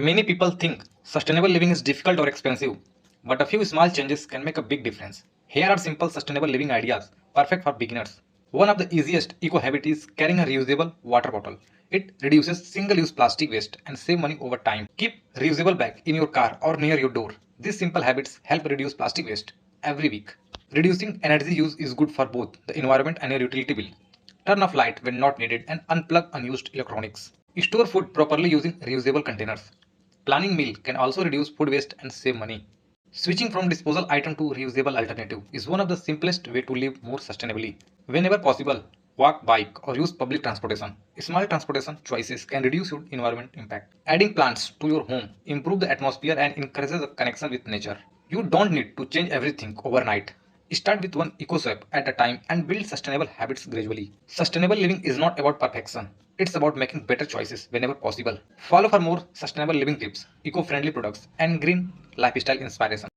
Many people think sustainable living is difficult or expensive, but a few small changes can make a big difference. Here are simple sustainable living ideas perfect for beginners. One of the easiest eco habits is carrying a reusable water bottle. It reduces single-use plastic waste and save money over time. Keep reusable bag in your car or near your door. These simple habits help reduce plastic waste every week. Reducing energy use is good for both the environment and your utility bill. Turn off light when not needed and unplug unused electronics. Store food properly using reusable containers. Planning meal can also reduce food waste and save money. Switching from disposal item to reusable alternative is one of the simplest way to live more sustainably. Whenever possible, walk, bike or use public transportation. Small transportation choices can reduce your environment impact. Adding plants to your home improve the atmosphere and encourages a connection with nature. You don't need to change everything overnight. Start with one eco swap at a time and build sustainable habits gradually. Sustainable living is not about perfection. It's about making better choices whenever possible. Follow for more sustainable living tips, eco-friendly products, and green lifestyle inspiration.